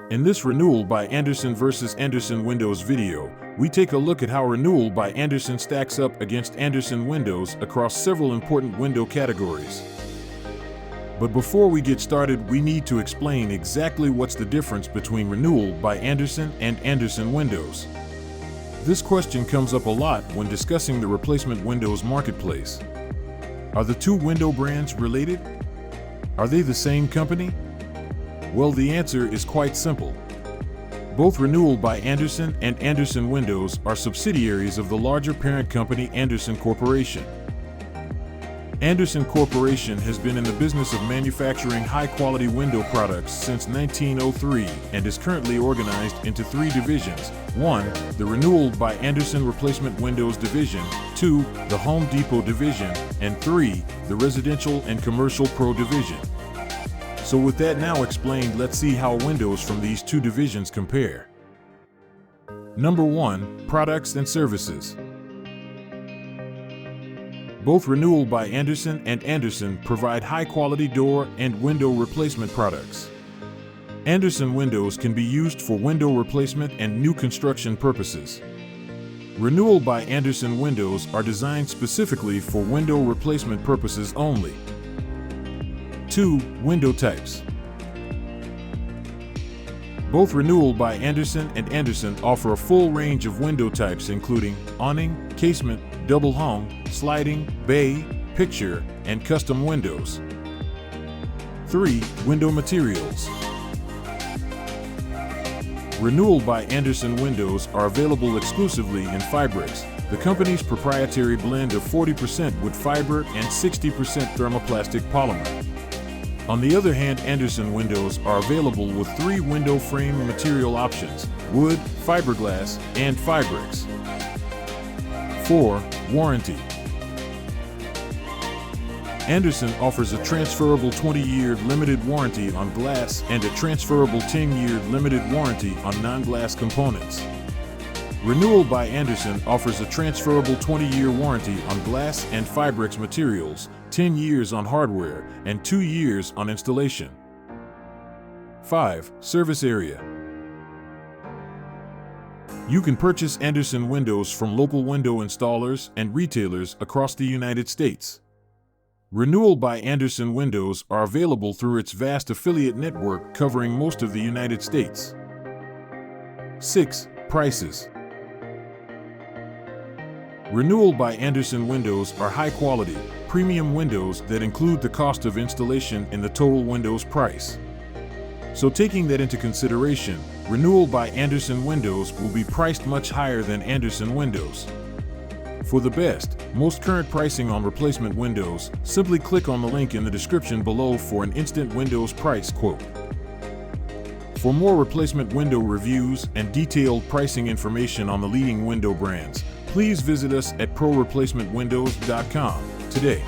In this Renewal by Andersen vs. Andersen Windows video, we take a look at how Renewal by Andersen stacks up against Andersen Windows across several important window categories. But before we get started, we need to explain exactly what's the difference between Renewal by Andersen and Andersen Windows. This question comes up a lot when discussing the replacement Windows marketplace. Are the two window brands related? Are they the same company? Well, the answer is quite simple. Both Renewal by Andersen and Andersen Windows are subsidiaries of the larger parent company Andersen Corporation. Andersen Corporation has been in the business of manufacturing high-quality window products since 1903 and is currently organized into three divisions: 1. The Renewal by Andersen Replacement Windows Division, 2. The Home Depot Division, and 3. The Residential and Commercial Pro Division. So with that now explained, let's see how windows from these two divisions compare. Number 1. Products and services. Both Renewal by Andersen and Andersen provide high-quality door and window replacement products. Andersen Windows can be used for window replacement and new construction purposes. Renewal by Andersen Windows are designed specifically for window replacement purposes only. 2. Window types. Both Renewal by Andersen and Andersen offer a full range of window types including awning, casement, double hung, sliding, bay, picture, and custom windows. 3. Window materials. Renewal by Andersen Windows are available exclusively in Fibrix, the company's proprietary blend of 40% wood fiber and 60% thermoplastic polymer. On the other hand, Andersen Windows are available with 3 window frame material options: wood, fiberglass, and Fibrix. 4. Warranty. Andersen offers a transferable 20-year limited warranty on glass and a transferable 10-year limited warranty on non-glass components. Renewal by Andersen offers a transferable 20-year warranty on glass and Fibrix materials, 10 years on hardware, and 2 years on installation. 5. Service area. You can purchase Andersen Windows from local window installers and retailers across the United States. Renewal by Andersen Windows are available through its vast affiliate network covering most of the United States. 6. Prices. Renewal by Andersen Windows are high-quality, premium windows that include the cost of installation in the total Windows price. So taking that into consideration, Renewal by Andersen Windows will be priced much higher than Andersen Windows. For the best, most current pricing on replacement windows, simply click on the link in the description below for an instant Windows price quote. For more replacement window reviews and detailed pricing information on the leading window brands, please visit us at proreplacementwindows.com today.